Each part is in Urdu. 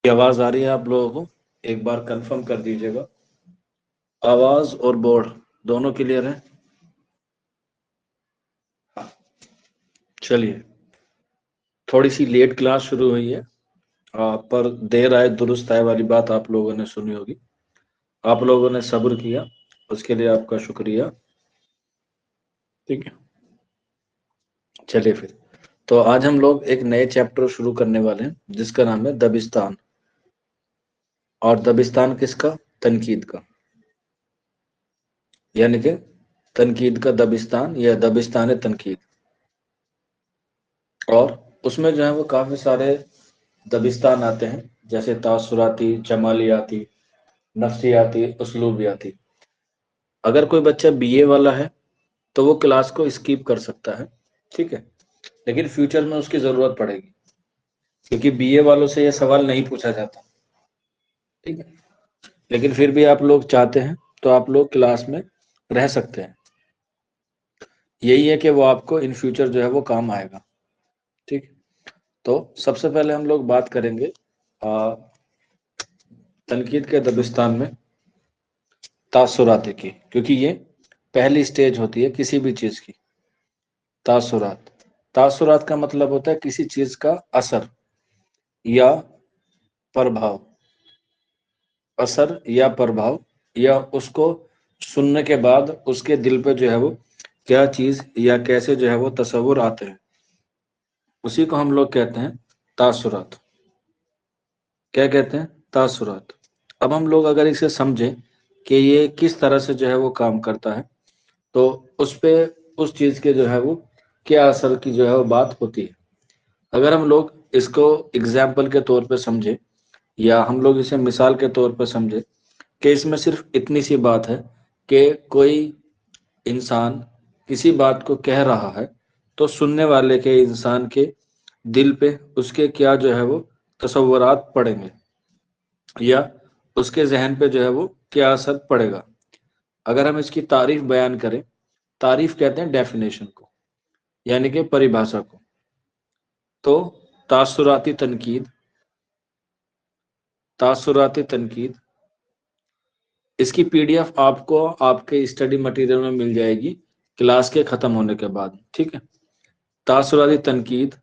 کی آواز آ رہی ہے آپ لوگوں کو؟ ایک بار کنفرم کر دیجیے گا۔ آواز اور بورڈ دونوں کلیئر ہیں؟ چلیے، تھوڑی سی لیٹ کلاس شروع ہوئی ہے، پر دیر آئے درست آئے والی بات آپ لوگوں نے سنی ہوگی۔ آپ لوگوں نے صبر کیا، اس کے لیے آپ کا شکریہ۔ ٹھیک ہے، چلیے پھر تو آج ہم لوگ ایک نئے چیپٹر شروع کرنے والے ہیں جس کا نام ہے دبستان۔ اور دبستان کس کا؟ تنقید کا، یعنی کہ تنقید کا دبستان یا دبستان تنقید۔ اور اس میں جو ہے وہ کافی سارے دبستان آتے ہیں، جیسے تاثراتی، جمالیاتی، نفسیاتی، اسلوبیاتی۔ اگر کوئی بچہ بی اے والا ہے تو وہ کلاس کو اسکیپ کر سکتا ہے، ٹھیک ہے، لیکن فیوچر میں اس کی ضرورت پڑے گی، کیونکہ بی اے والوں سے یہ سوال نہیں پوچھا جاتا، ٹھیک ہے، لیکن پھر بھی آپ لوگ چاہتے ہیں تو آپ لوگ کلاس میں رہ سکتے ہیں۔ یہی ہے کہ وہ آپ کو ان فیوچر جو ہے وہ کام آئے گا، ٹھیک۔ تو سب سے پہلے ہم لوگ بات کریں گے تنقید کے دبستان میں تاثرات کی، کیونکہ یہ پہلی سٹیج ہوتی ہے کسی بھی چیز کی۔ تاثرات کا مطلب ہوتا ہے کسی چیز کا اثر یا پربھاؤ، یا اس کو سننے کے بعد اس کے دل پہ جو ہے وہ کیا چیز یا کیسے جو ہے وہ تصور آتے ہیں، اسی کو ہم لوگ کہتے ہیں تاثرات۔ کیا کہتے ہیں؟ تاثرات۔ اب ہم لوگ اگر اسے سمجھیں کہ یہ کس طرح سے جو ہے وہ کام کرتا ہے، تو اس پہ اس چیز کے جو ہے وہ کیا اثر کی جو ہے وہ بات ہوتی ہے۔ اگر ہم لوگ اس کو اگزامپل کے طور پہ سمجھے، یا ہم لوگ اسے مثال کے طور پہ سمجھے کہ اس میں صرف اتنی سی بات ہے کہ کوئی انسان کسی بات کو کہہ رہا ہے تو سننے والے کے انسان کے دل پہ اس کے کیا جو ہے وہ تصورات پڑیں گے، یا اس کے ذہن پہ جو ہے وہ کیا اثر پڑے گا۔ اگر ہم اس کی تعریف بیان کریں، تعریف کہتے ہیں ڈیفینیشن کو، یعنی کہ پریبھاشا کو۔ تو تاثراتی تنقید اس کی پی ڈی ایف آپ کو آپ کے اسٹڈی مٹیریل میں مل جائے گی کلاس کے ختم ہونے کے بعد، ٹھیک ہے۔ تاثراتی تنقید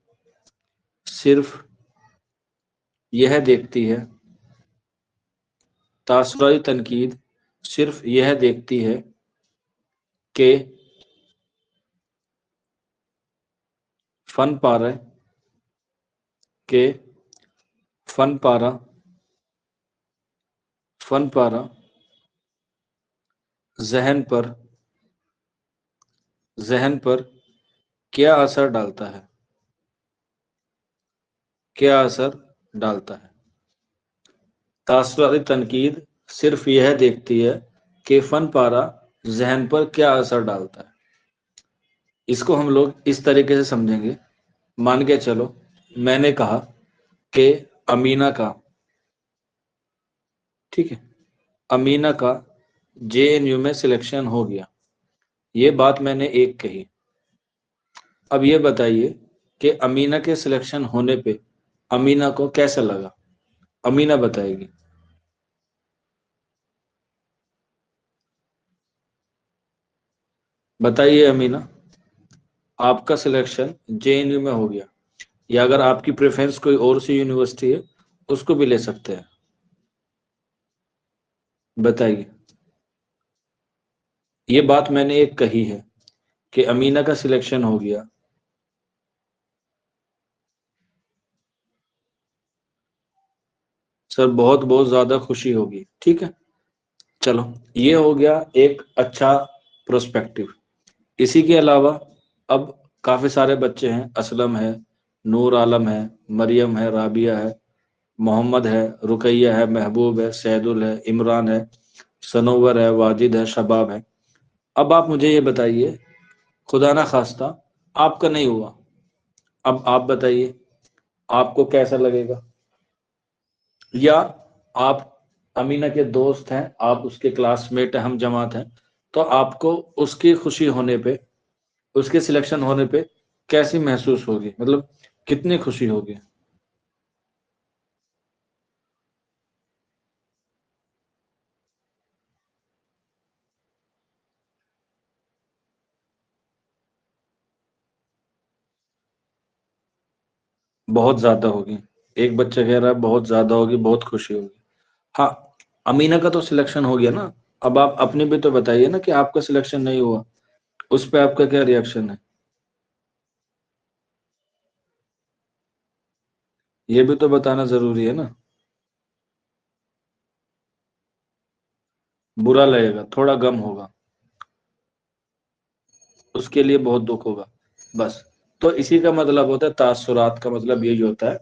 صرف یہ دیکھتی ہے کہ فن پارہ ذہن پر کیا اثر ڈالتا ہے۔ تاثراتی تنقید صرف یہ دیکھتی ہے کہ فن پارہ ذہن پر کیا اثر ڈالتا ہے۔ اس کو ہم لوگ اس طریقے سے سمجھیں گے، مان کے چلو میں نے کہا کہ امینہ کا جے این یو میں سلیکشن ہو گیا، یہ بات میں نے ایک کہی۔ اب یہ بتائیے کہ امینہ کے سلیکشن ہونے پہ امینہ کو کیسا لگا؟ امینہ بتائے گی۔ بتائیے امینہ، آپ کا سلیکشن جے این یو میں ہو گیا، یا اگر آپ کی پریفرنس کوئی اور سی یونیورسٹی ہے اس کو بھی لے سکتے ہیں، بتائیے۔ یہ بات میں نے ایک کہی ہے کہ امینہ کا سلیکشن ہو گیا، سر بہت بہت زیادہ خوشی ہوگی، ٹھیک ہے۔ چلو، یہ ہو گیا ایک اچھا پروسپیکٹو۔ اسی کے علاوہ اب کافی سارے بچے ہیں، اسلم ہے، نور عالم ہے، مریم ہے، رابعہ ہے، محمد ہے، رقیہ ہے، محبوب ہے، سیدل ہے، عمران ہے، سنور ہے، واجد ہے، شباب ہے۔ اب آپ مجھے یہ بتائیے، خدا نہ خواستہ آپ کا نہیں ہوا، اب آپ بتائیے آپ کو کیسا لگے گا؟ یا آپ امینہ کے دوست ہیں، آپ اس کے کلاس میٹ ہیں، ہم جماعت ہیں، تو آپ کو اس کی خوشی ہونے پہ، اس کے سلیکشن ہونے پہ کیسی محسوس ہوگی؟ مطلب کتنی خوشی ہوگی؟ بہت زیادہ ہوگی. ایک بچہ کہہ رہا ہے بہت زیادہ ہوگی، بہت خوشی ہوگی. ہاں، امینہ کا تو سلیکشن ہو گیا نا. اب آپ اپنی بھی تو بتائیے نا کہ آپ کا سلیکشن نہیں ہوا، اس پہ آپ کا کیا ریئیکشن ہے؟ یہ بھی تو بتانا ضروری ہے نا. برا لگے گا، تھوڑا غم ہوگا، اس کے لیے بہت دکھ ہوگا. بس. تو اسی کا مطلب ہوتا ہے، تاثرات کا مطلب یہی ہوتا ہے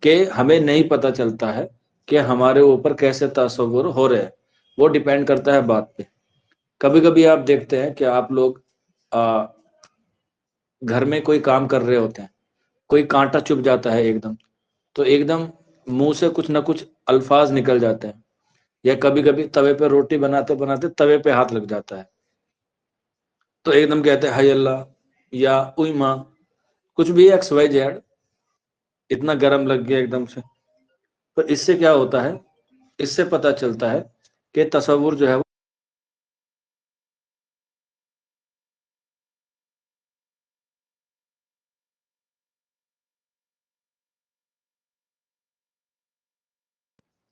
کہ ہمیں نہیں پتا چلتا ہے کہ ہمارے اوپر کیسے تصور ہو رہے ہیں. وہ ڈیپینڈ کرتا ہے بات پہ. کبھی کبھی آپ دیکھتے ہیں کہ آپ لوگ گھر میں کوئی کام کر رہے ہوتے ہیں، کوئی کانٹا چپ جاتا ہے ایک دم، تو ایک دم منہ سے کچھ نہ کچھ الفاظ نکل جاتے ہیں. یا کبھی کبھی توے پہ روٹی بناتے بناتے توے پہ ہاتھ لگ جاتا ہے، تو ایک دم کہتے ہیں ہائی اللہ یا اوئی ماں، کچھ بھی ایکس وائی جیڈ، اتنا گرم لگ گیا ایک دم سے. تو اس سے کیا ہوتا ہے؟ اس سے پتا چلتا ہے کہ تصور جو ہے وہ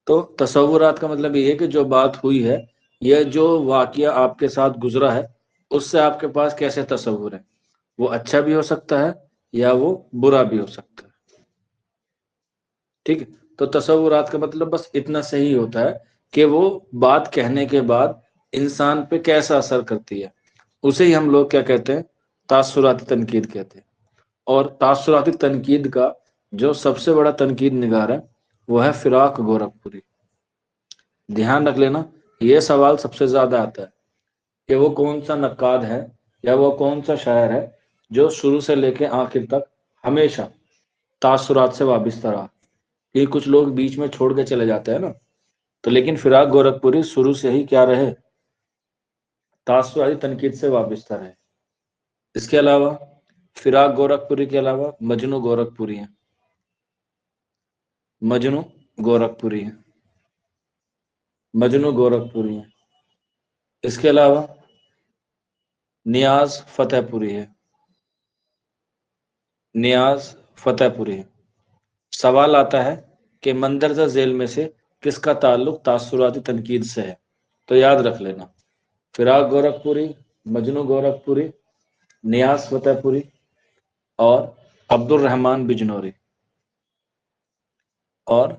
تو تصورات کا مطلب یہ ہے کہ جو بات ہوئی ہے یا جو واقعہ آپ کے ساتھ گزرا ہے، اس سے آپ کے پاس کیسے تصور ہے. وہ اچھا بھی ہو سکتا ہے یا وہ برا بھی ہو سکتا ہے. ٹھیک ہے. تو تصورات کا مطلب بس اتنا صحیح ہوتا ہے کہ وہ بات کہنے کے بعد انسان پہ کیسا اثر کرتی ہے. اسے ہی ہم لوگ کیا کہتے ہیں؟ تاثراتی تنقید کہتے ہیں. اور تاثراتی تنقید کا جو سب سے بڑا تنقید نگار ہے وہ ہے فراق گورکھپوری. دھیان رکھ لینا، یہ سوال سب سے زیادہ آتا ہے کہ وہ کون سا نقاد ہے یا وہ کون سا شاعر ہے جو شروع سے لے کے آخر تک ہمیشہ تاثرات سے وابستہ رہا. یہ کچھ لوگ بیچ میں چھوڑ کے چلے جاتے ہیں نا. تو لیکن فراق گورکھپوری شروع سے ہی کیا رہے؟ تاثراتی تنقید سے وابستہ رہے. اس کے علاوہ فراق گورکھپوری کے علاوہ مجنو گورکھپوری ہیں. مجنو گورکھپوری ہیں. مجنو گورکھپوری ہیں. اس کے علاوہ نیاز فتح پوری ہے. نیاز فتح پوری ہے. سوال آتا ہے کہ مندرجہ ذیل میں سے کس کا تعلق تاثراتی تنقید سے ہے؟ تو یاد رکھ لینا، فراق گورکھپوری، مجنو گورکھپوری، نیاز فتح پوری اور عبد الرحمن بجنوری. اور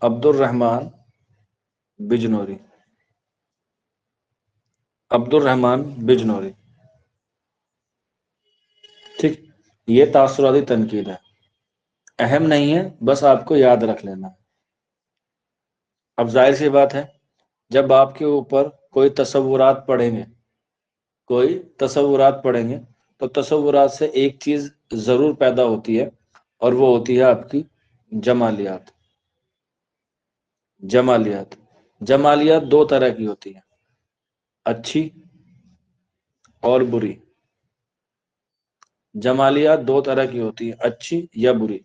عبد الرحمن بجنوری. عبد الرحمن بجنوری. ٹھیک. یہ تاثراتی تنقید ہے. اہم نہیں ہے، بس آپ کو یاد رکھ لینا. اب ظاہر سی بات ہے، جب آپ کے اوپر کوئی تصورات پڑھیں گے، کوئی تصورات پڑھیں گے تو تصورات سے ایک چیز ضرور پیدا ہوتی ہے، اور وہ ہوتی ہے آپ کی جمالیات. جمالیات. جمالیات دو طرح کی ہوتی ہیں، اچھی اور بری. جمالیات دو طرح کی ہوتی ہیں، اچھی یا بری.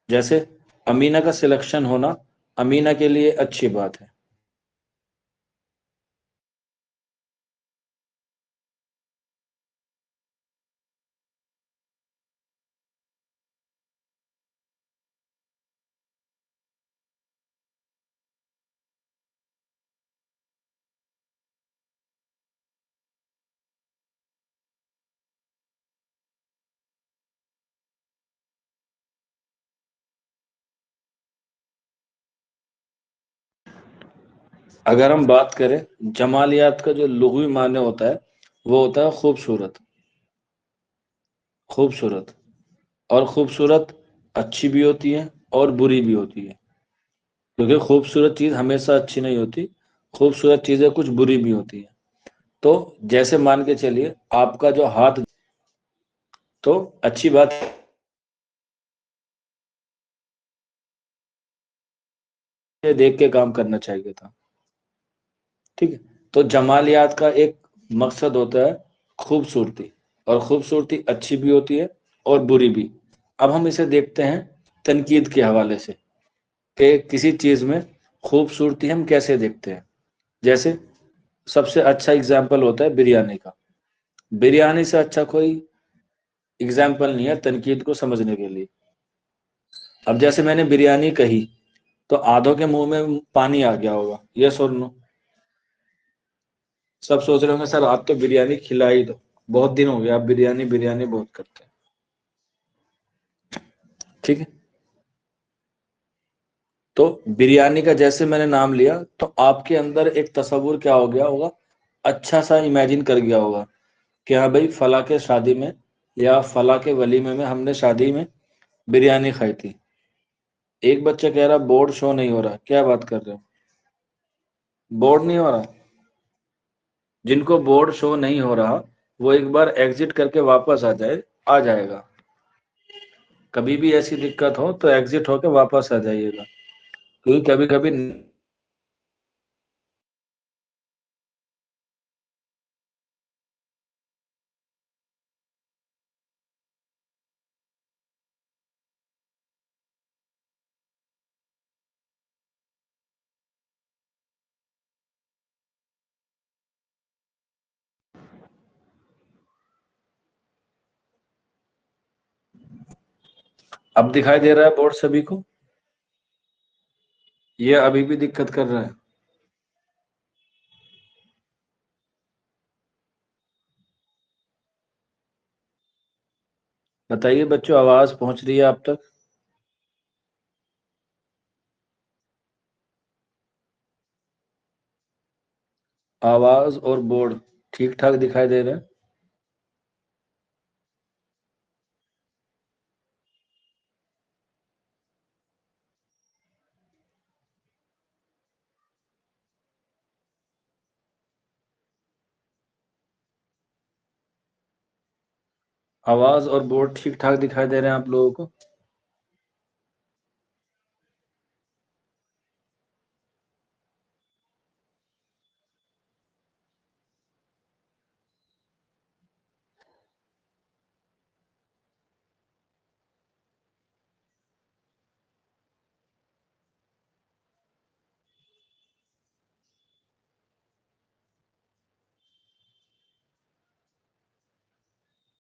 جیسے امینہ کا سلیکشن ہونا امینہ کے لیے اچھی بات ہے. اگر ہم بات کریں جمالیات کا جو لغوی معنی ہوتا ہے وہ ہوتا ہے خوبصورت. خوبصورت. اور خوبصورت اچھی بھی ہوتی ہے اور بری بھی ہوتی ہے، کیونکہ خوبصورت چیز ہمیشہ اچھی نہیں ہوتی، خوبصورت چیزیں کچھ بری بھی ہوتی ہیں. تو جیسے مان کے چلیے آپ کا جو ہاتھ، تو اچھی بات ہے دیکھ کے کام کرنا چاہیے تھا. ٹھیک ہے. تو جمالیات کا ایک مقصد ہوتا ہے خوبصورتی، اور خوبصورتی اچھی بھی ہوتی ہے اور بری بھی. اب ہم اسے دیکھتے ہیں تنقید کے حوالے سے کہ کسی چیز میں خوبصورتی ہم کیسے دیکھتے ہیں. جیسے سب سے اچھا اگزامپل ہوتا ہے بریانی کا. بریانی سے اچھا کوئی اگزامپل نہیں ہے تنقید کو سمجھنے کے لیے. اب جیسے میں نے بریانی کہی تو آدھوں کے منہ میں پانی آ گیا ہوگا، یہ سن لو، سب سوچ رہے ہوں گے سر آپ تو بریانی کھلا ہی دو، بہت دن ہو گیا آپ بریانی بریانی بہت کرتے ہیں، ٹھیک ہے؟ تو بریانی کا جیسے میں نے نام لیا تو آپ کے اندر ایک تصور کیا ہو گیا ہوگا، اچھا سا امیجن کر گیا ہوگا کہ ہاں بھائی فلاں کے شادی میں یا فلاں کے ولیمے میں ہم نے شادی میں بریانی کھائی تھی۔ ایک بچہ کہہ رہا بورڈ شو نہیں ہو رہا، کیا بات کر رہے ہو؟ بورڈ نہیں ہو رہا؟ جن کو بورڈ شو نہیں ہو رہا وہ ایک بار ایگزٹ کر کے واپس آ جائے گا، کبھی بھی ایسی دقت ہو تو ایگزٹ ہو کے واپس آ جائیے گا، کیونکہ کبھی کبھی اب دکھائی دے رہا ہے بورڈ سبھی کو؟ یہ ابھی بھی دقت کر رہا ہے؟ بتائیے بچوں، آواز پہنچ رہی ہے آپ تک؟ آواز اور بورڈ ٹھیک ٹھاک دکھائی دے رہے ہیں؟ آواز اور بورڈ ٹھیک ٹھاک دکھائی دے رہے ہیں آپ لوگوں کو؟